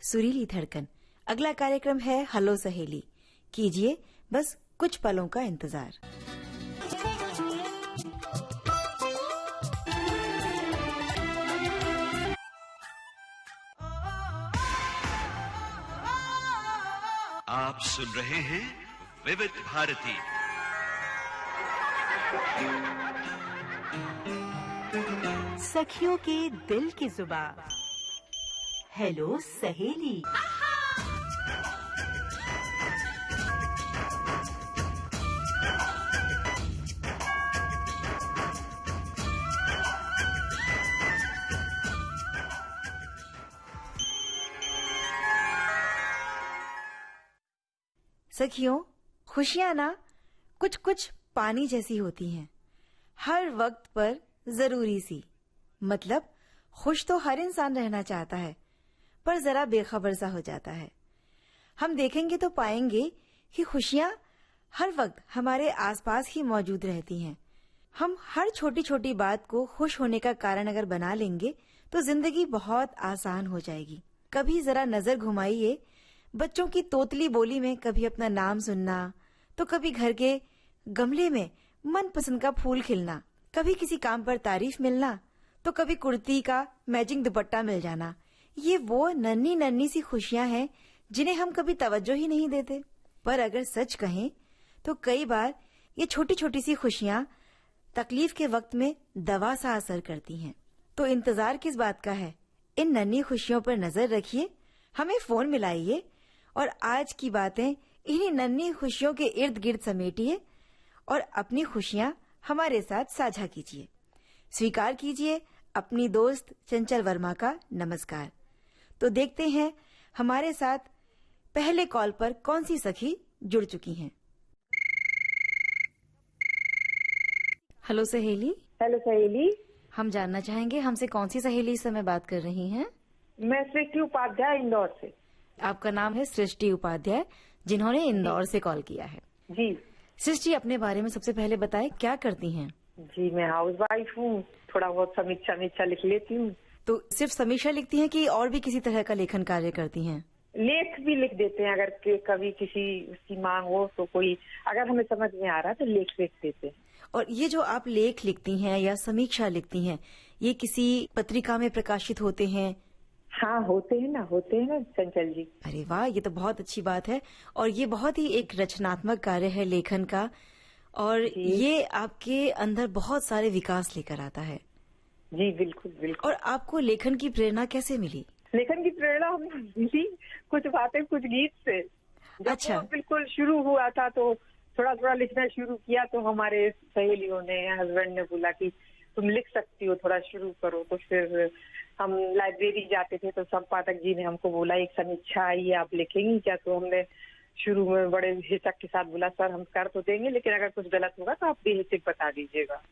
सुरीली धड़कन। अगला कार्यक्रम है हेलो सहेली। कीजिए बस कुछ पलों का इंतजार। आप सुन रहे हैं विविध भारती। सखियों के दिल की जुबान। हेलो सहेली। सखियों, खुशियां ना कुछ कुछ पानी जैसी होती हैं, हर वक्त पर जरूरी सी। मतलब खुश तो हर इंसान रहना चाहता है, पर जरा बेखबर सा हो जाता है। हम देखेंगे तो पाएंगे कि खुशियां हर वक्त हमारे आसपास ही मौजूद रहती हैं। हम हर छोटी छोटी बात को खुश होने का कारण अगर बना लेंगे तो जिंदगी बहुत आसान हो जाएगी। कभी जरा नजर घुमाइए बच्चों की तोतली बोली में, कभी अपना नाम सुनना, तो कभी घर के गमले में मनपसंद का फूल खिलना, कभी किसी काम पर तारीफ मिलना, तो कभी कुर्ती का मैचिंग दुपट्टा मिल जाना। ये वो नन्ही नन्ही सी खुशियां हैं जिन्हें हम कभी तवज्जो ही नहीं देते। पर अगर सच कहें तो कई बार ये छोटी छोटी सी खुशियां तकलीफ के वक्त में दवा सा असर करती हैं। तो इंतजार किस बात का है? इन नन्ही खुशियों पर नजर रखिए, हमें फोन मिलाइए और आज की बातें इन्हीं नन्ही खुशियों के इर्द गिर्द समेटिए और अपनी खुशियां हमारे साथ साझा कीजिए। स्वीकार कीजिए अपनी दोस्त चंचल वर्मा का नमस्कार। तो देखते हैं हमारे साथ पहले कॉल पर कौन सी सखी जुड़ चुकी हैं। हेलो सहेली। हेलो सहेली। हम जानना चाहेंगे हमसे कौन सी सहेली इस समय बात कर रही हैं? मैं सृष्टि उपाध्याय, इंदौर से। आपका नाम है सृष्टि उपाध्याय, जिन्होंने इंदौर से कॉल किया है। जी सृष्टि, अपने बारे में सबसे पहले बताएं, क्या करती हैं? जी, मैं हाउस वाइफ हूँ, थोड़ा बहुत समीक्षा लिख लेती हूँ। तो सिर्फ समीक्षा लिखती हैं कि और भी किसी तरह का लेखन कार्य करती हैं? लेख भी लिख देते हैं, अगर कभी किसी उसकी मांग हो तो, कोई अगर हमें समझ में आ रहा है तो लेख लिख देते हैं। और ये जो आप लेख लिखती हैं या समीक्षा लिखती हैं, ये किसी पत्रिका में प्रकाशित होते हैं? हाँ, होते हैं ना चंचल जी। अरे वाह, ये तो बहुत अच्छी बात है। और ये बहुत ही एक रचनात्मक कार्य है लेखन का, और ये आपके अंदर बहुत सारे विकास लेकर आता है। जी बिल्कुल बिल्कुल। और आपको लेखन की प्रेरणा कैसे मिली? लेखन की प्रेरणा हमें मिली कुछ बातें, कुछ गीत से। जब अच्छा। वो बिल्कुल शुरू हुआ था तो थोड़ा थोड़ा लिखना शुरू किया, तो हमारे सहेलियों ने, हस्बैंड ने बोला कि तुम लिख सकती हो, थोड़ा शुरू करो। तो फिर हम लाइब्रेरी जाते थे तो संपादक जी ने हमको बोला एक समीक्षा आई है, आप लिखेंगी क्या? तो हमने शुरू में बड़े हिचक के साथ बोला, सर हम कर तो देंगे, लेकिन अगर कुछ गलत होगा तो आप बेहिचक बता दीजिएगा।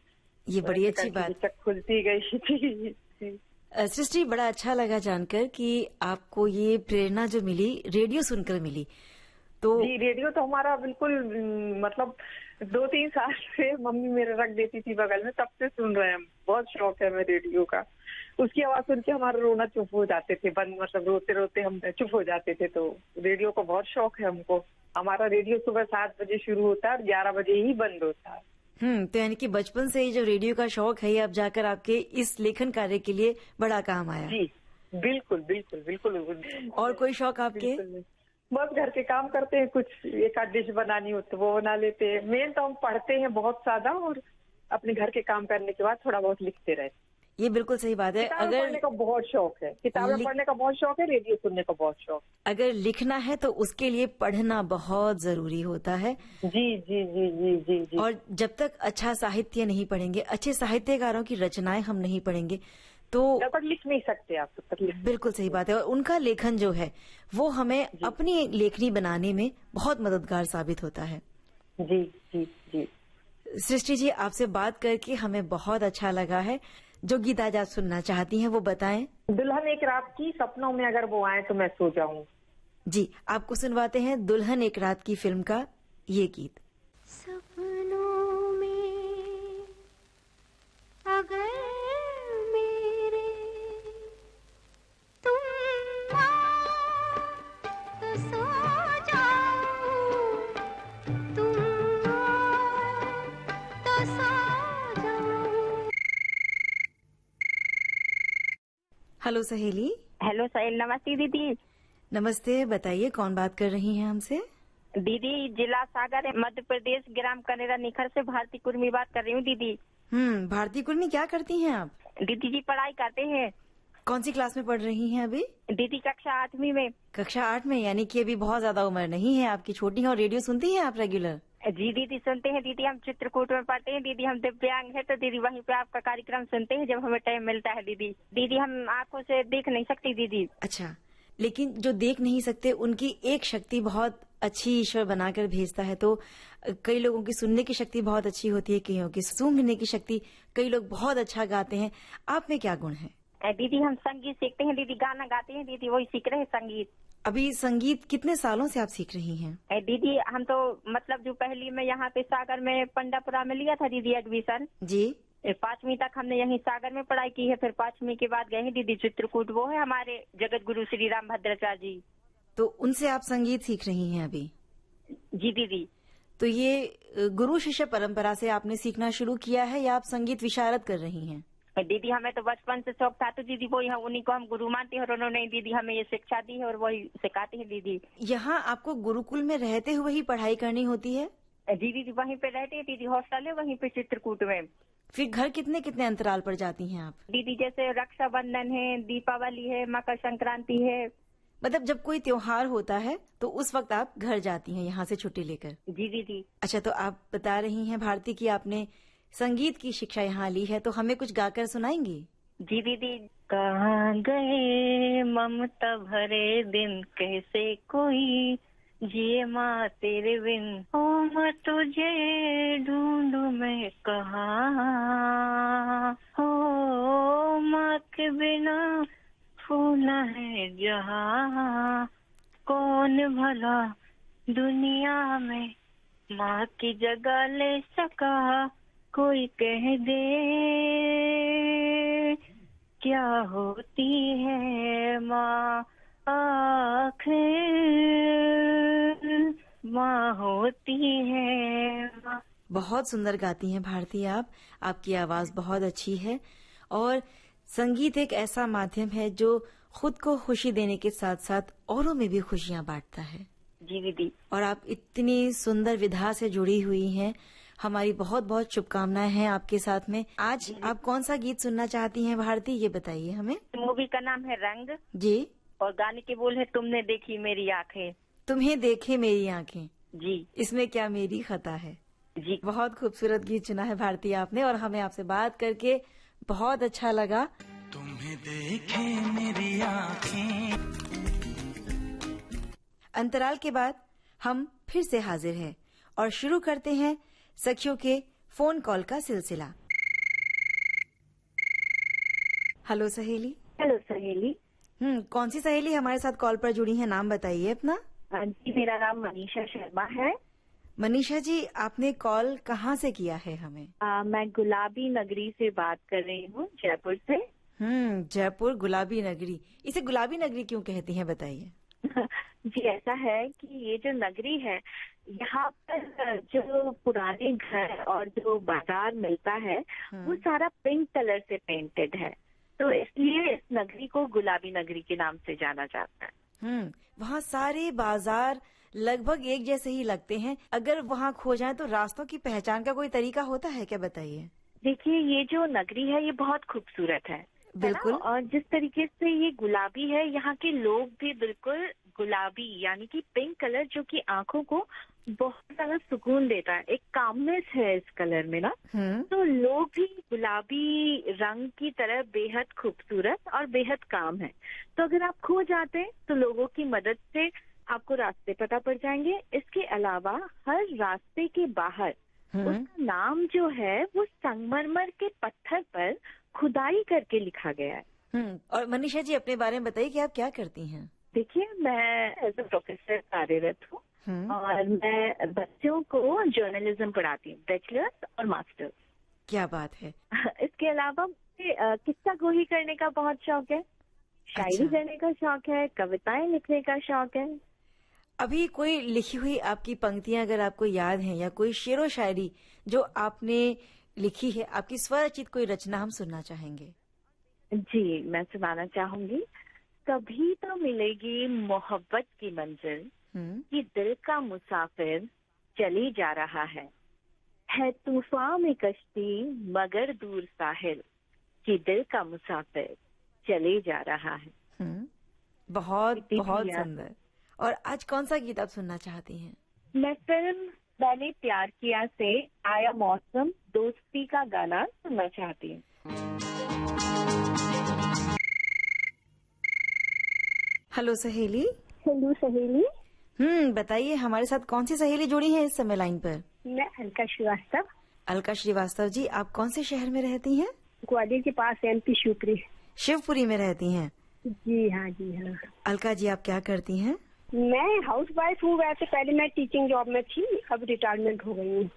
ये बड़ी अच्छी बात। हिचक खुलती गई थी। सृष्टि, बड़ा अच्छा लगा जानकर कि आपको ये प्रेरणा जो मिली रेडियो सुनकर मिली। तो जी, रेडियो तो हमारा बिल्कुल, मतलब 2-3 साल से मम्मी मेरे रख देती थी बगल में, तब से सुन रहे हैं। बहुत शौक है हमें रेडियो का। उसकी आवाज सुन के हमारा रोना चुप हो जाते थे, मतलब रोते रोते हम चुप हो जाते थे। तो रेडियो का बहुत शौक है हमको। हमारा रेडियो सुबह 7 बजे शुरू होता है और 11 बजे ही बंद होता है। तो यानी कि बचपन से ही जो रेडियो का शौक है, ये अब जाकर आपके इस लेखन कार्य के लिए बड़ा काम आया। जी बिल्कुल बिल्कुल बिल्कुल। और कोई शौक आपके? बस घर के काम करते हैं, कुछ एक आध डिश बनानी हो तो वो बना लेते हैं। मेन तो हम पढ़ते हैं बहुत ज्यादा, और अपने घर के काम करने के बाद थोड़ा बहुत लिखते रहते। ये बिल्कुल सही बात है। अगर पढ़ने का बहुत शौक है, किताबें पढ़ने का बहुत शौक है, रेडियो सुनने का बहुत शौक। अगर लिखना है तो उसके लिए पढ़ना बहुत जरूरी होता है। जी जी जी जी जी जी। और जब तक अच्छा साहित्य नहीं पढ़ेंगे, अच्छे साहित्यकारों की रचनाएं हम नहीं पढ़ेंगे, तो जब तक लिख नहीं सकते आप, तब तक लिख। बिल्कुल सही बात है। और उनका लेखन जो है वो हमें अपनी लेखनी बनाने में बहुत मददगार साबित होता है। जी जी जी। सृष्टि जी, आपसे बात करके हमें बहुत अच्छा लगा है। जो गीत आज आप सुनना चाहती हैं वो बताएं। दुल्हन एक रात की, सपनों में अगर वो आए तो मैं सो जाऊं। जी, आपको सुनवाते हैं दुल्हन एक रात की फिल्म का ये गीत। सपनों में अगर मेरे तुम हेलो सहेली। हेलो साहिल, नमस्ते दीदी। नमस्ते, बताइए कौन बात कर रही हैं हमसे? दीदी जिला सागर मध्य प्रदेश ग्राम कनेरा निखर से भारती कुर्मी बात कर रही हूँ दीदी। भारती कुर्मी, क्या करती हैं आप? दीदी जी पढ़ाई करते हैं। कौन सी क्लास में पढ़ रही हैं अभी? दीदी कक्षा 8वीं में। कक्षा 8 में, यानी कि अभी बहुत ज्यादा उम्र नहीं है आपकी, छोटी है। और रेडियो सुनती हैं आप रेगुलर? जी दीदी सुनते हैं दीदी, हम चित्रकूट में पढ़ते हैं दीदी, हम दिव्यांग है तो दीदी वहीं पे आपका कार्यक्रम सुनते हैं जब हमें टाइम मिलता है दीदी। दीदी हम आंखों से देख नहीं सकती दीदी। अच्छा, लेकिन जो देख नहीं सकते उनकी एक शक्ति बहुत अच्छी ईश्वर बनाकर भेजता है। तो कई लोगों की सुनने की शक्ति बहुत अच्छी होती है, कईयों की सूंघने की शक्ति, कई लोग बहुत अच्छा गाते हैं। आप में क्या गुण है? दीदी हम संगीत सीखते हैं दीदी, गाना गाते हैं दीदी, वही सीख रहे हैं संगीत। अभी संगीत कितने सालों से आप सीख रही हैं? दीदी हम तो मतलब जो पहली में यहाँ पे सागर में पंडापुरा में लिया था दीदी एडमिशन जी। 5वीं तक हमने यहीं सागर में पढ़ाई की है। फिर 5वीं के बाद गए हैं दीदी चित्रकूट, वो है हमारे जगत गुरु श्री राम भद्राचार्य जी। तो उनसे आप संगीत सीख रही हैं अभी? जी दीदी। तो ये गुरु शिष्य परंपरा से आपने सीखना शुरू किया है या आप संगीत विशारद कर रही हैं? दीदी हमें तो बचपन से शौक था तो दीदी वही उन्हीं को हम गुरु मानते हैं और उन्होंने दीदी हमें ये शिक्षा दी है और वही सिखाते हैं दीदी। यहाँ आपको गुरुकुल में रहते हुए ही पढ़ाई करनी होती है? जी दीदी वहीं पे रहते हैं दीदी, हॉस्टल है वहीं पे चित्रकूट में। फिर घर कितने कितने अंतराल पर जाती हैं आप? दीदी जैसे रक्षाबंधन है, दीपावली है, मकर संक्रांति है। मतलब जब कोई त्योहार होता है तो उस वक्त आप घर जाती हैं यहाँ से छुट्टी लेकर? जी दीदी। अच्छा, तो आप बता रही हैं भारती कि आपने संगीत की शिक्षा यहाँ ली है, तो हमें कुछ गाकर सुनाएंगी? जी दीदी। कहाँ गए ममता भरे दिन, कैसे कोई जिए माँ तेरे बिन, ओ माँ तुझे ढूंढूं मैं कहाँ, हो माँ के बिना फूला है जहाँ, कौन भला दुनिया में माँ की जगह ले सका, कोई कह दे क्या होती है माँ आखिर, माँ होती है माँ। बहुत सुंदर गाती हैं भारती आप, आपकी आवाज बहुत अच्छी है। और संगीत एक ऐसा माध्यम है जो खुद को खुशी देने के साथ साथ औरों में भी खुशियां बांटता है। जी दीदी। और आप इतनी सुंदर विधा से जुड़ी हुई हैं, हमारी बहुत बहुत शुभकामनाएं हैं आपके साथ में। आज आप कौन सा गीत सुनना चाहती हैं भारती, ये बताइए हमें। मूवी का नाम है रंग जी, और गाने के बोल है तुमने देखी मेरी आंखें। तुम्हें देखे मेरी आंखें। जी। इसमें क्या मेरी खता है? जी। बहुत खूबसूरत गीत चुना है भारती आपने, और हमें आपसे बात करके बहुत अच्छा लगा। तुम्हें देखे मेरी आंखें। अंतराल के बाद हम फिर से हाजिर हैं और शुरू करते हैं सखियों के फोन कॉल का सिलसिला। हेलो सहेली। हेलो सहेली। कौन सी सहेली हमारे साथ कॉल पर जुड़ी है, नाम बताइए अपना। जी मेरा नाम मनीषा शर्मा है। मनीषा जी, आपने कॉल कहाँ से किया है हमें? मैं गुलाबी नगरी से बात कर रही हूँ, जयपुर से। जयपुर गुलाबी नगरी, इसे गुलाबी नगरी क्यों कहती हैं, बताइए। जी ऐसा है कि ये जो नगरी है, यहाँ पर जो पुराने घर और जो बाजार मिलता है वो सारा पिंक कलर से पेंटेड है, तो इसलिए इस नगरी को गुलाबी नगरी के नाम से जाना जाता है। वहाँ सारे बाजार लगभग एक जैसे ही लगते हैं। अगर वहाँ खो जाए तो रास्तों की पहचान का कोई तरीका होता है क्या, बताइए। देखिए ये जो नगरी है ये बहुत खूबसूरत है। बिल्कुल। और जिस तरीके से ये गुलाबी है, यहाँ के लोग भी बिल्कुल गुलाबी यानी कि पिंक कलर, जो कि आंखों को बहुत ज्यादा सुकून देता है, एक कामनेस है इस कलर में ना। तो लोग भी गुलाबी रंग की तरह बेहद खूबसूरत और बेहद काम है। तो अगर आप खो जाते हैं तो लोगों की मदद से आपको रास्ते पता पड़ जाएंगे। इसके अलावा हर रास्ते के बाहर उसका नाम जो है वो संगमरमर के पत्थर पर खुदाई करके लिखा गया है। और मनीषा जी अपने बारे में बताइए कि आप क्या करती हैं? देखिए मैं एज अ प्रोफेसर कार्यरत हूँ और मैं बच्चों को जर्नलिज्म पढ़ाती हूँ, बैचलर्स और मास्टर्स। क्या बात है। इसके अलावा मुझे किस्सा गोही करने का बहुत शौक है, शायरी करने का शौक है, कविताएं लिखने का शौक है। अभी कोई लिखी हुई आपकी पंक्तियां अगर आपको याद हैं, या कोई शेरो शायरी जो आपने लिखी है, आपकी स्वरचित कोई रचना हम सुनना चाहेंगे। जी, मैं सुनाना चाहूंगी। कभी तो मिलेगी मोहब्बत की मंजिल, कि दिल का मुसाफिर चली जा रहा है तूफान में कश्ती मगर दूर साहिल, कि दिल का मुसाफिर चले जा रहा है। बहुत कितनी बहुत प्यार। सुंदर। और आज कौन सा गीत आप सुनना चाहती हैं? मैं फिल्म मैंने प्यार किया से आया मौसम दोस्ती का गाना सुनना चाहती हूँ। हेलो सहेली। हेलो सहेली, बताइए हमारे साथ कौन सी सहेली जुड़ी है इस समय लाइन पर? मैं अलका श्रीवास्तव, अलका श्रीवास्तव जी, आप कौन से शहर में रहती हैं? ग्वालियर के पास MP शिवपुरी। शिवपुरी में रहती हैं। जी हाँ, जी हाँ। अलका जी, आप क्या करती हैं? मैं हाउस वाइफ हूँ। वैसे पहले मैं टीचिंग जॉब में थी, अब रिटायरमेंट हो गई हूँ।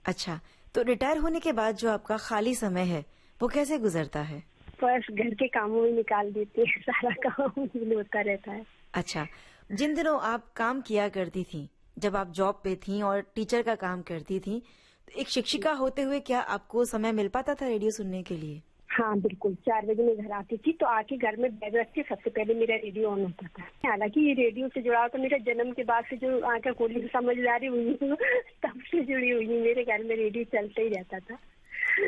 अच्छा, तो रिटायर होने के बाद जो आपका खाली समय है वो कैसे गुजरता है? बस घर के कामों में निकाल देते हैं, सारा काम होता रहता है। अच्छा, जिन दिनों आप काम किया करती थी, जब आप जॉब पे थी और टीचर का काम करती थी, तो एक शिक्षिका होते हुए क्या आपको समय मिल पाता था रेडियो सुनने के लिए? हाँ बिल्कुल, 4 बजे मैं घर आती थी तो आके घर में बैग रख के सबसे पहले मेरा रेडियो ऑन होता था। हालांकि ये रेडियो से जुड़ा तो मेरा जन्म के बाद से जो आंखें खोली समझदारी हुई तब से जुड़ी हुई है। मेरे घर में रेडियो चलता ही रहता था,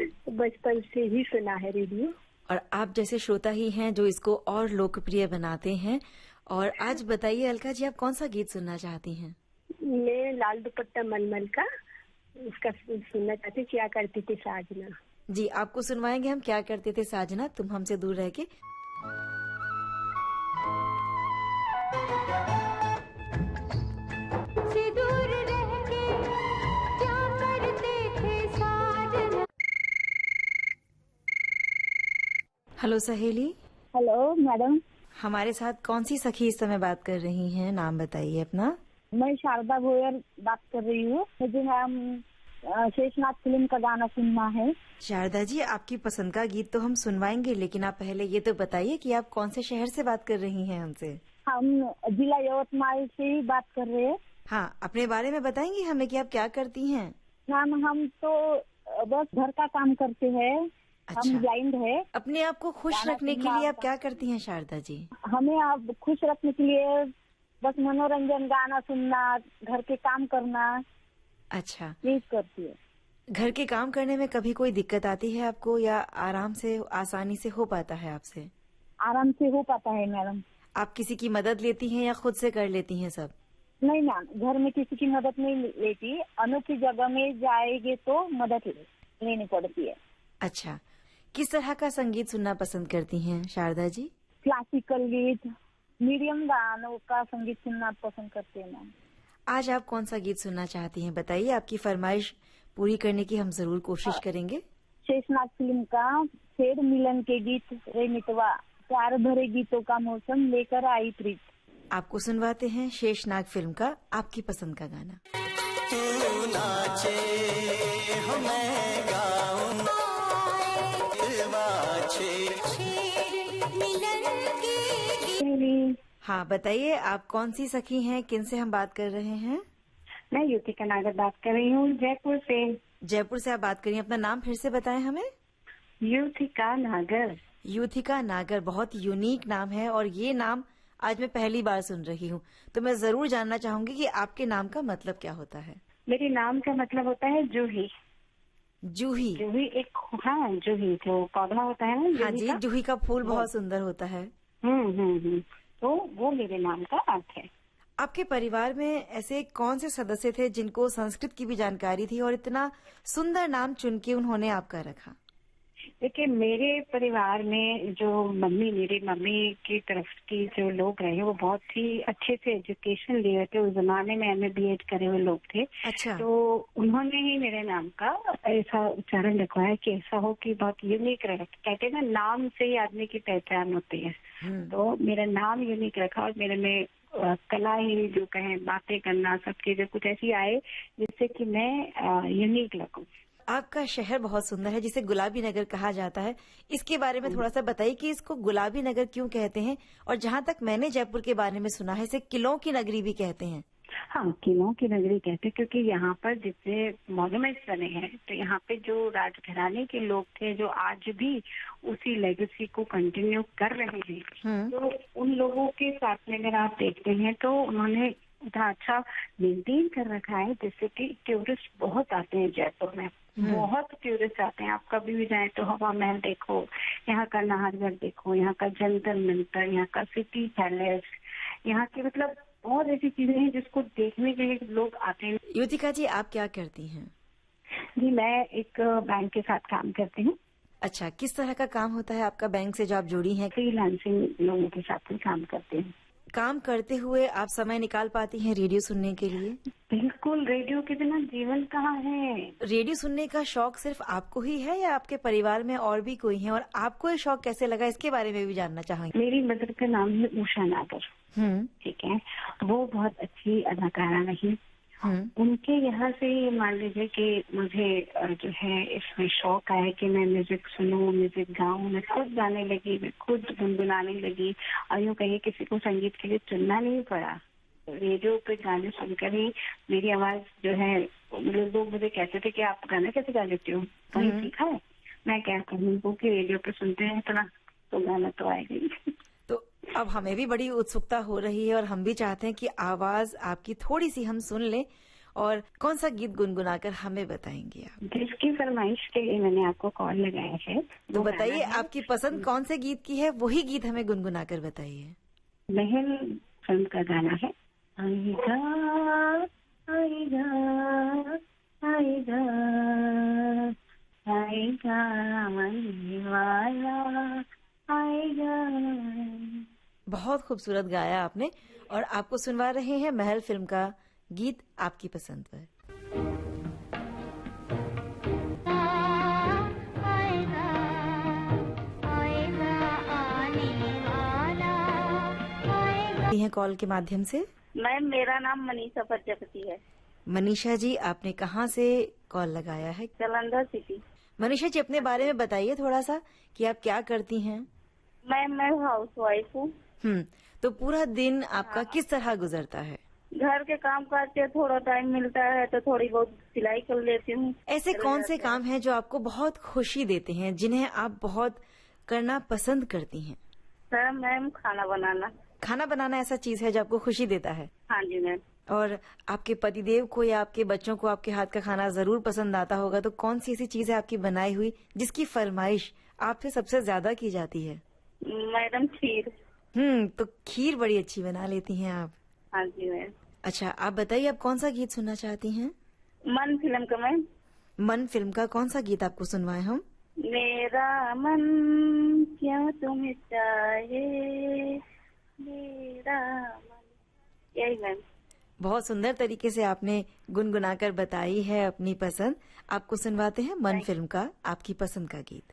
तो बचपन से ही सुना है रेडियो। और आप जैसे श्रोता ही हैं जो इसको और लोकप्रिय बनाते हैं। और आज बताइए अलका जी, आप कौन सा गीत सुनना चाहती हैं? मैं लाल दुपट्टा मलमल का उसका सुनना चाहती हूँ, क्या करती थी साजना। जी, आपको सुनवाएंगे हम क्या करते थे साजना तुम हमसे दूर रह के। से दूर रह के क्या करते थे साजना। हेलो सहेली। हेलो मैडम, हमारे साथ कौन सी सखी इस समय बात कर रही हैं? नाम बताइए अपना। मैं शारदा गोयल बात कर रही हूँ। मुझे मैम शेषनाथ फिल्म का गाना सुनना है। शारदा जी, आपकी पसंद का गीत तो हम सुनवाएंगे, लेकिन आप पहले ये तो बताइए कि आप कौन से शहर से बात कर रही हैं हमसे? हम जिला यवतमाल से ही बात कर रहे हैं। हाँ, अपने बारे में बताएंगी हमें कि आप क्या करती हैं? मैम हम तो बस घर का काम करते हैं। अच्छा। हम ब्लाइंड है। अपने आप को खुश गाना रखने के सुनना लिए आप होता- क्या करती हैं शारदा जी? हमें आप खुश रखने के लिए बस मनोरंजन, गाना सुनना, घर के काम करना, अच्छा, यही करती है। घर के काम करने में कभी कोई दिक्कत आती है आपको, या आराम से आसानी से हो पाता है आपसे? आराम से हो पाता है मैडम। आप किसी की मदद लेती हैं या खुद से कर लेती हैं सब? नहीं मैम, घर में किसी की मदद नहीं लेती। अनोखी जगह में जाएंगे तो मदद लेनी पड़ती है। अच्छा, किस तरह का संगीत सुनना पसंद करती हैं शारदा जी? क्लासिकल गीत, मीडियम गानों का संगीत सुनना पसंद करते हैं मैम। आज आप कौन सा गीत सुनना चाहती हैं? बताइए, आपकी फरमाइश पूरी करने की हम जरूर कोशिश करेंगे। शेषनाथ फिल्म का शेर मिलन के गीत रे मितवा, प्यार भरे गीतों का मौसम लेकर आई प्रीत। आपको सुनवाते हैं शेषनाग फिल्म का आपकी पसंद का गाना। तू नाचे हो मैं गाऊं, हाँ, बताइए आप कौन सी सखी हैं, किन से हम बात कर रहे हैं? मैं युतिका नागर बात कर रही हूँ, जयपुर से। जयपुर से आप बात करिए। अपना नाम फिर से बताएं हमें। युतिका नागर। युतिका नागर, बहुत यूनिक नाम है और ये नाम आज मैं पहली बार सुन रही हूँ। तो मैं जरूर जानना चाहूंगी कि आपके नाम का मतलब क्या होता है? मेरे नाम का मतलब होता है जूही। जूही? जूही एक, हाँ जूही जो पौधा होता है ना। हाँ जी, का? जूही का फूल बहुत सुंदर होता है। तो वो मेरे नाम का अर्थ है। आपके परिवार में ऐसे कौन से सदस्य थे जिनको संस्कृत की भी जानकारी थी और इतना सुंदर नाम चुन के उन्होंने आपका रखा? देखिए, मेरे परिवार में जो मेरी मम्मी की तरफ की जो लोग रहे वो बहुत ही अच्छे से एजुकेशन लिए थे। उस जमाने में MA BEd करे हुए लोग थे। अच्छा। तो उन्होंने ही मेरे नाम का ऐसा उच्चारण रखवाया कि ऐसा हो कि बहुत यूनिक रहे। कहते हैं ना, नाम से ही आदमी की पहचान होती है। तो मेरा नाम यूनिक रखा और मेरे में कला ही जो कहें, बातें करना, सब चीजें कुछ ऐसी आए जिससे कि मैं यूनिक लगूं। आपका शहर बहुत सुंदर है जिसे गुलाबी नगर कहा जाता है। इसके बारे में थोड़ा सा बताइए कि इसको गुलाबी नगर क्यों कहते हैं? और जहाँ तक मैंने जयपुर के बारे में सुना है, इसे किलों की नगरी भी कहते हैं। हाँ, किलों की नगरी कहते हैं, क्योंकि यहाँ पर जितने मॉन्यूमेंट्स बने हैं तो यहाँ पे जो राजघराने के लोग थे जो आज भी उसी लेगेसी को कंटिन्यू कर रहे हैं, तो उन लोगों के साथ में अगर आप देखते हैं तो उन्होंने इतना अच्छा मेंटेन कर रखा है, जिससे कि टूरिस्ट बहुत आते हैं जयपुर में। बहुत टूरिस्ट आते हैं। आप कभी भी जाएं तो हवा महल देखो, यहाँ का नाहरगढ़ देखो, यहाँ का जंतर मंतर, यहाँ का सिटी पैलेस, यहाँ के मतलब बहुत ऐसी चीजें हैं जिसको देखने के लिए लोग आते हैं। युतिका जी, आप क्या करती हैं? जी, मैं एक बैंक के साथ काम करती हूँ। अच्छा, किस तरह का काम होता है आपका बैंक से जो आप जुड़ी हैं? फ्रीलांसिंग लोगों के साथ में काम करती हूँ। काम करते हुए आप समय निकाल पाती हैं रेडियो सुनने के लिए? बिल्कुल, रेडियो के बिना जीवन कहाँ है। रेडियो सुनने का शौक सिर्फ आपको ही है या आपके परिवार में और भी कोई है? और आपको ये शौक कैसे लगा, इसके बारे में भी जानना चाहेंगे। मेरी मदर का नाम है उषा नागर। ठीक है, वो बहुत अच्छी अदाकारा रही। उनके यहाँ से मान लीजिए कि मुझे जो है इसमें शौक आया कि मैं म्यूजिक सुनूं, म्यूजिक गाऊं। मैं खुद गाने लगी, मैं खुद गुनगुनाने लगी, और यूँ कहिए किसी को संगीत के लिए चुनना नहीं पड़ा। रेडियो पे गाने सुनकर ही मेरी आवाज जो है, लोग मुझे कहते थे कि आप गाना कैसे गा लेती हो, वही सीखा है। मैं क्या कहूँ वो कि रेडियो पे सुनते हैं इतना, तो गाना तो आएगा ही। तो अब हमें भी बड़ी उत्सुकता हो रही है और हम भी चाहते हैं कि आवाज आपकी थोड़ी सी हम सुन लें। और कौन सा गीत गुनगुनाकर हमें बताएंगे आप? जिसकी फरमाइश के लिए मैंने आपको कॉल लगाया है, तो बताइए आपकी पसंद कौन से गीत की है, वही गीत हमें गुनगुनाकर बताइए। महल फिल्म का गाना है। आएगा आएगा आएगा आएगा आने वाला आएगा। बहुत खूबसूरत गाया आपने, और आपको सुनवा रहे हैं महल फिल्म का गीत आपकी पसंद पर। हैं कॉल के माध्यम से। मैम, मेरा नाम मनीषा प्रजापति है। मनीषा जी, आपने कहाँ से कॉल लगाया है? जालंधर सिटी। मनीषा जी, अपने बारे में बताइए थोड़ा सा कि आप क्या करती हैं? मैं हाउस वाइफ हूँ। तो पूरा दिन आपका किस तरह गुजरता है? घर के काम करते, थोड़ा टाइम मिलता है तो थोड़ी बहुत सिलाई कर लेती हूँ। ऐसे कौन से काम हैं जो आपको बहुत खुशी देते हैं, जिन्हें आप बहुत करना पसंद करती हैं? सर, मैम, खाना बनाना। खाना बनाना ऐसा चीज है जो आपको खुशी देता है? हाँ जी मैम। और आपके पतिदेव को या आपके बच्चों को आपके हाथ का खाना जरूर पसंद आता होगा, तो कौन सी ऐसी चीज है आपकी बनाई हुई जिसकी फरमाइश आपसे सबसे ज्यादा की जाती है? मैडम, खीर। तो खीर बड़ी अच्छी बना लेती हैं आप। हाँ जी मैम। अच्छा, आप बताइए आप कौन सा गीत सुनना चाहती हैं? मन फिल्म का मैम। मन फिल्म का कौन सा गीत आपको सुनवाएं हम? मेरा मन क्या तुम्हें चाहे, मेरा मन, यही मैम। बहुत सुंदर तरीके से आपने गुनगुनाकर बताई है अपनी पसंद। आपको सुनवाते हैं मन फिल्म का आपकी पसंद का गीत।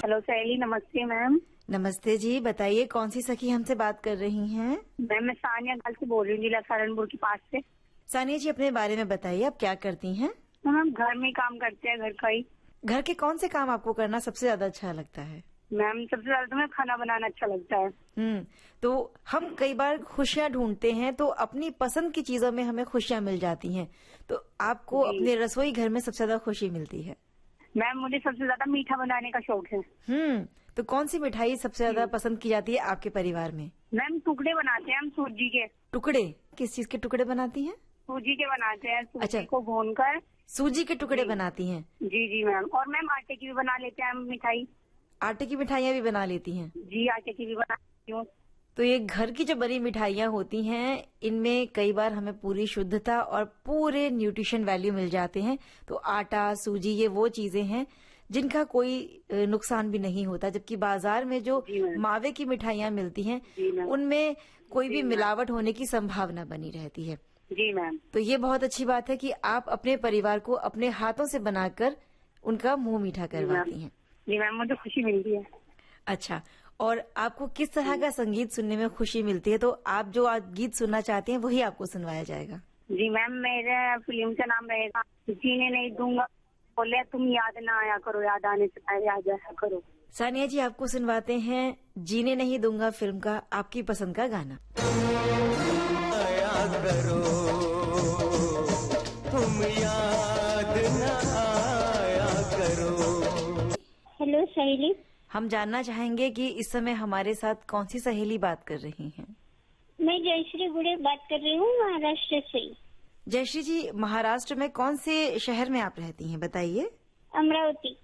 हेलो सहेली, नमस्ते मैम। नमस्ते जी, बताइए कौन सी सखी हमसे बात कर रही हैं? मैम, मैं सानिया गाल से बोल रही हूँ, जिला सहारनपुर के पास से। सानिया जी, अपने बारे में बताइए, आप क्या करती हैं? मैम, घर में काम करते हैं, घर का ही। घर के कौन से काम आपको करना सबसे ज्यादा अच्छा लगता है? मैम, सबसे ज्यादा तो मैं खाना बनाना अच्छा लगता है। तो हम कई बार खुशियाँ ढूंढते हैं, तो अपनी पसंद की चीजों में हमें खुशियाँ मिल जाती हैं। तो आपको अपने रसोई घर में सबसे ज्यादा खुशी मिलती है? मैम, मुझे सबसे ज्यादा मीठा बनाने का शौक है। तो कौन सी मिठाई सबसे ज्यादा पसंद की जाती है आपके परिवार में? मैम, टुकड़े बनाते हैं हम सूजी के। टुकड़े? किस चीज के टुकड़े बनाती हैं? सूजी के बनाते हैं, सूजी अच्छा, को भूनकर सूजी के टुकड़े बनाती हैं? जी जी मैम। और मैम, आटे की भी बना लेते हैं हम मिठाई। आटे की मिठाइयाँ भी बना लेती हैं? जी, आटे की भी बना लेती हूँ। तो ये घर की जो बनी मिठाइयाँ होती हैं, इनमें कई बार हमें पूरी शुद्धता और पूरे न्यूट्रिशन वैल्यू मिल जाते हैं। तो आटा, सूजी, ये वो चीजें हैं जिनका कोई नुकसान भी नहीं होता, जबकि बाजार में जो मावे की मिठाइयाँ मिलती हैं उनमें कोई भी मिलावट होने की संभावना बनी रहती है। जी मैम। तो ये बहुत अच्छी बात है कि आप अपने परिवार को अपने हाथों से बनाकर उनका मुंह मीठा करवाती हैं। जी मैम, मुझे खुशी मिलती है। अच्छा, और आपको किस तरह का संगीत सुनने में खुशी मिलती है? तो आप जो आज गीत सुनना चाहते हैं वही आपको सुनवाया जाएगा। जी मैम, मेरे फिल्म का नाम रहेगा जीने नहीं दूंगा, बोले तुम याद ना आया करो, याद आने से पहले आ जाया करो। सानिया जी, आपको सुनवाते हैं जीने नहीं दूंगा फिल्म का आपकी पसंद का गाना। आया करो तुम, याद न आया करो। हेलो सहेली, हम जानना चाहेंगे कि इस समय हमारे साथ कौन सी सहेली बात कर रही हैं। मैं जयश्री गुड़े बात कर रही हूँ महाराष्ट्र से। जयश्री जी, महाराष्ट्र में कौन से शहर में आप रहती हैं, बताइए। अमरावती।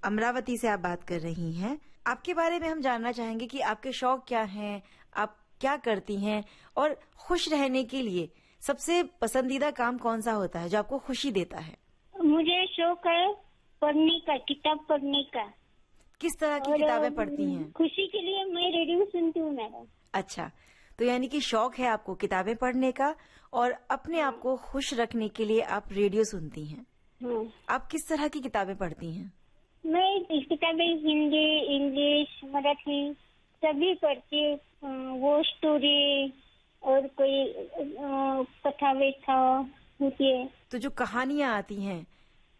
अमरावती से आप बात कर रही हैं। आपके बारे में हम जानना चाहेंगे कि आपके शौक क्या हैं, आप क्या करती हैं, और खुश रहने के लिए सबसे पसंदीदा काम कौन सा होता है जो आपको खुशी देता है। मुझे शौक है पढ़ने का, किताब पढ़ने का। किस तरह की किताबें पढ़ती हैं? खुशी के लिए मैं रेडियो सुनती हूँ मैडम। अच्छा, तो यानी कि शौक है आपको किताबें पढ़ने का और अपने आप को खुश रखने के लिए आप रेडियो सुनती हैं। हाँ। आप किस तरह की किताबें पढ़ती हैं? मैं किताबें हिंदी, इंग्लिश, मराठी सभी पढ़ती हूँ। वो स्टोरी और कोई कथा व्यथा होती है तो जो कहानियां आती हैं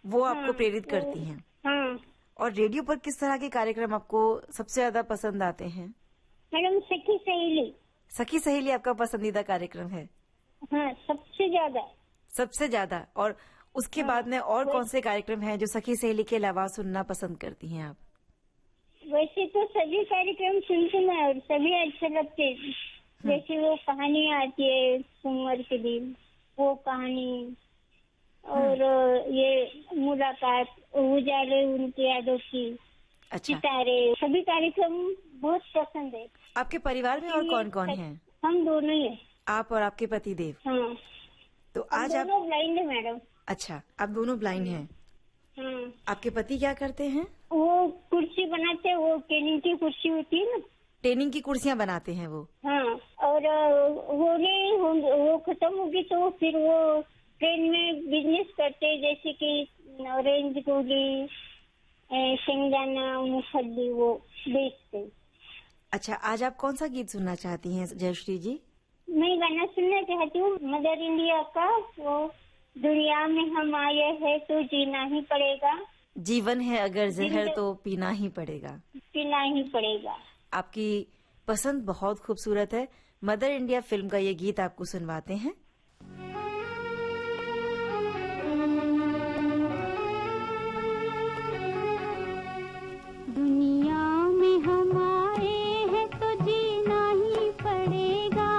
वो आपको प्रेरित करती हैं। हाँ और रेडियो पर किस तरह के कार्यक्रम आपको सबसे ज्यादा पसंद आते हैं? मैडम, सखी सहेली। सखी सहेली आपका पसंदीदा कार्यक्रम है? हाँ, सबसे ज्यादा। सबसे ज्यादा। और उसके बाद में और कौन से कार्यक्रम हैं जो सखी सहेली के अलावा सुनना पसंद करती हैं आप? वैसे तो सभी कार्यक्रम सुनती मैं और सभी अच्छे लगते हैं। जैसे वो कहानी आती है सोमवार के दिन, वो कहानी, और ये मुलाकात, उजाले उनकी यादों की, अच्छा, सितारे, सभी कार्यक्रम बहुत पसंद है। आपके परिवार में और कौन कौन हैं? हम दोनों ही है। आप और आपके पति देव? हाँ, तो हम आज आप दोनों ब्लाइंड है मैडम। अच्छा, आप दोनों ब्लाइंड हैं। हाँ, आपके पति क्या करते हैं? वो कुर्सी बनाते हैं, वो ट्रेनिंग की कुर्सी होती है ना। ट्रेनिंग की कुर्सियां बनाते हैं वो? हाँ, और वो खत्म होगी तो फिर वो ट्रेन में बिजनेस करते हैं, जैसे कि ऑरेंज गोली, शेंगदाना, मूंगफली वो बेचते। अच्छा, आज आप कौन सा गीत सुनना चाहती हैं जयश्री जी? मैं गाना सुनना चाहती हूँ मदर इंडिया का, वो दुनिया में हम आए हैं तो जीना ही पड़ेगा, जीवन है अगर जहर तो पीना ही पड़ेगा। पीना ही पड़ेगा। आपकी पसंद बहुत खूबसूरत है। मदर इंडिया फिल्म का ये गीत आपको सुनवाते हैं। दुनिया में हम आए हैं तो जीना ही पड़ेगा,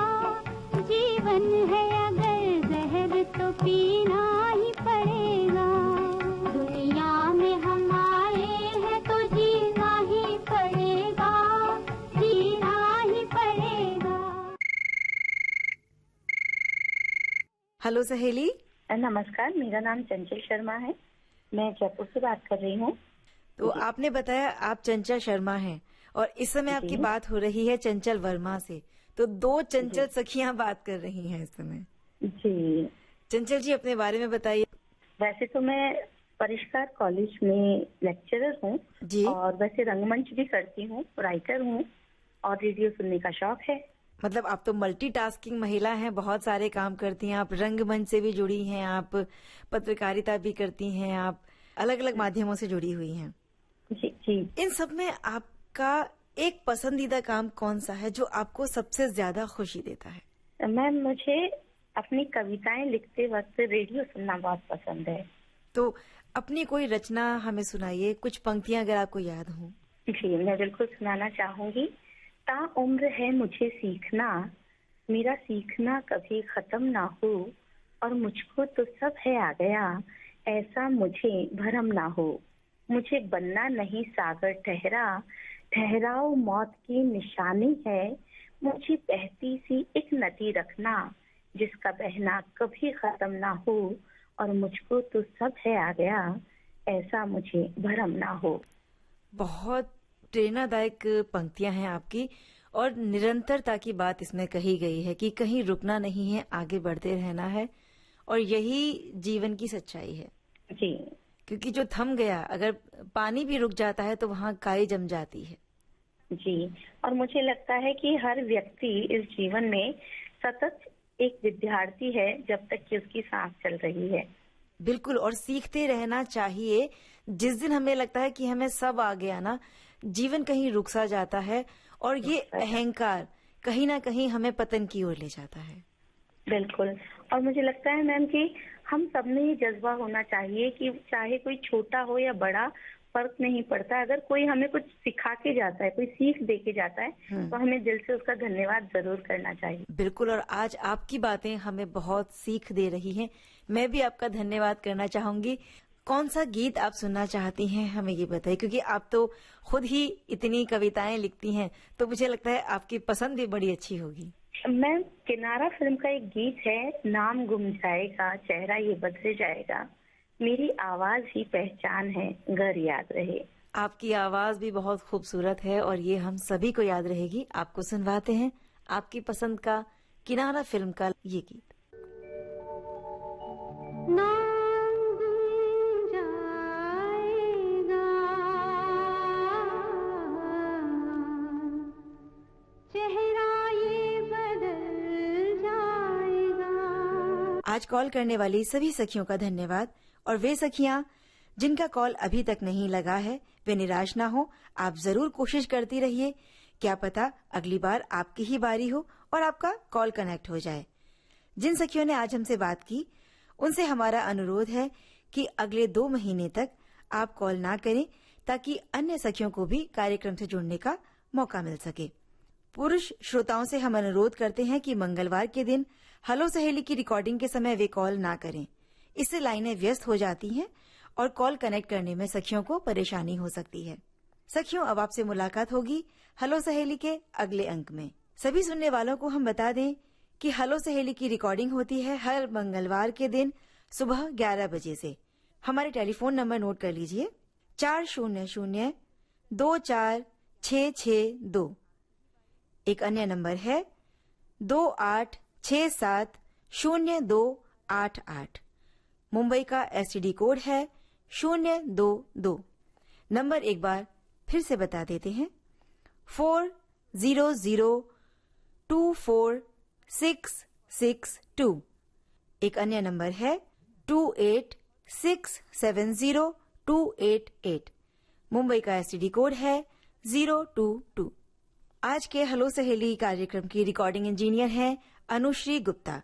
जीवन है अगर जहर तो पीना ही पड़ेगा। दुनिया में हम आए हैं तो जीना ही पड़ेगा, जीना ही पड़ेगा। हेलो सहेली। नमस्कार, मेरा नाम चंचल शर्मा है। मैं जयपुर से बात कर रही हूँ। तो आपने बताया आप चंचल शर्मा हैं और इस समय आपकी बात हो रही है चंचल वर्मा से। तो दो चंचल सखियां बात कर रही हैं इस समय। जी चंचल जी, अपने बारे में बताइए। वैसे तो मैं परिष्कार कॉलेज में लेक्चरर हूँ जी। और वैसे रंगमंच भी करती हूँ, राइटर हूँ और रेडियो सुनने का शौक है। मतलब आप तो मल्टीटास्किंग महिला हैं, बहुत सारे काम करती हैं। आप रंगमंच से भी जुड़ी हैं, आप पत्रकारिता भी करती हैं, आप अलग अलग माध्यमों से जुड़ी हुई हैं। जी जी। इन सब में आपका एक पसंदीदा काम कौन सा है जो आपको सबसे ज्यादा खुशी देता है? मैम, मुझे अपनी कविताएं लिखते वक्त रेडियो सुनना बहुत पसंद है। तो अपनी कोई रचना हमें सुनाइए, कुछ पंक्तियां अगर आपको याद हो। जी, मैं बिल्कुल सुनाना चाहूंगी। ता उम्र है मुझे सीखना, मेरा सीखना कभी खत्म ना हो, और मुझको तो सब है आ गया, ऐसा मुझे भरम ना हो। मुझे बनना नहीं सागर ठहरा, ठहराओ मौत की निशानी है। मुझे बहती सी एक नदी रखना, जिसका बहना कभी खत्म ना हो, और मुझको तो सब है आ गया, ऐसा मुझे भरम ना हो। बहुत प्रेरणादायक पंक्तियां हैं आपकी और निरंतरता की बात इसमें कही गई है कि कहीं रुकना नहीं है, आगे बढ़ते रहना है, और यही जीवन की सच्चाई है। जी। क्योंकि जो थम गया, अगर पानी भी रुक जाता है तो वहाँ काई जम जाती है। जी, और मुझे लगता है कि हर व्यक्ति इस जीवन में सतत एक विद्यार्थी है जब तक कि उसकी सांस चल रही है। बिल्कुल, और सीखते रहना चाहिए। जिस दिन हमें लगता है कि हमें सब आ गया ना, जीवन कहीं रुक सा जाता है और ये अहंकार कहीं ना कहीं हमें पतन की ओर ले जाता है। बिल्कुल। और मुझे लगता है मैम कि हम सब में ये जज्बा होना चाहिए कि चाहे कोई छोटा हो या बड़ा, फर्क नहीं पड़ता। अगर कोई हमें कुछ सिखा के जाता है, कोई सीख दे के जाता है, तो हमें दिल से उसका धन्यवाद जरूर करना चाहिए। बिल्कुल। और आज आपकी बातें हमें बहुत सीख दे रही हैं। मैं भी आपका धन्यवाद करना चाहूंगी। कौन सा गीत आप सुनना चाहती हैं, हमें ये बताइए, क्योंकि आप तो खुद ही इतनी कविताएं लिखती हैं, तो मुझे लगता है आपकी पसंद भी बड़ी अच्छी होगी। मैम, किनारा फिल्म का एक गीत है, नाम गुम जाएगा, चेहरा ये बदल जाएगा, मेरी आवाज ही पहचान है, घर याद रहे। आपकी आवाज भी बहुत खूबसूरत है और ये हम सभी को याद रहेगी। आपको सुनवाते हैं आपकी पसंद का किनारा फिल्म का ये गीत। आज कॉल करने वाली सभी सखियों का धन्यवाद। और वे सखियां जिनका कॉल अभी तक नहीं लगा है, वे निराश ना हो। आप जरूर कोशिश करती रहिए, क्या पता अगली बार आपकी ही बारी हो और आपका कॉल कनेक्ट हो जाए। जिन सखियों ने आज हमसे बात की, उनसे हमारा अनुरोध है कि अगले 2 महीने तक आप कॉल ना करें, ताकि अन्य सखियों को भी कार्यक्रम से जुड़ने का मौका मिल सके। पुरुष श्रोताओं से हम अनुरोध करते हैं कि मंगलवार के दिन हेलो सहेली की रिकॉर्डिंग के समय वे कॉल ना करें। इससे लाइनें व्यस्त हो जाती हैं और कॉल कनेक्ट करने में सखियों को परेशानी हो सकती है। सखियों, अब आपसे मुलाकात होगी हेलो सहेली के अगले अंक में। सभी सुनने वालों को हम बता दें कि हेलो सहेली की रिकॉर्डिंग होती है हर मंगलवार के दिन सुबह 11 बजे से। हमारे टेलीफोन नंबर नोट कर लीजिए, 400-24662। एक अन्य नंबर है 28670288। मुंबई का एसटीडी कोड है 022। नंबर एक बार फिर से बता देते हैं, 40024662। एक अन्य नंबर है 28670288। मुंबई का एसटीडी कोड है 022। आज के हेलो सहेली कार्यक्रम की रिकॉर्डिंग इंजीनियर हैं अनुश्री गुप्ता।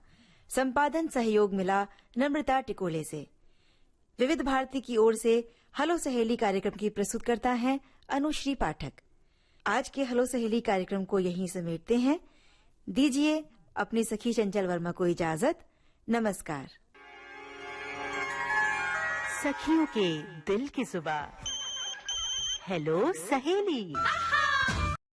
संपादन सहयोग मिला नम्रता टिकोले से। विविध भारती की ओर से हेलो सहेली कार्यक्रम की प्रस्तुतकर्ता हैं अनुश्री पाठक। आज के हेलो सहेली कार्यक्रम को यहीं समेटते हैं। दीजिए अपनी सखी चंचल वर्मा को इजाजत। नमस्कार। सखियों के दिल की जुबान, हेलो सहेली।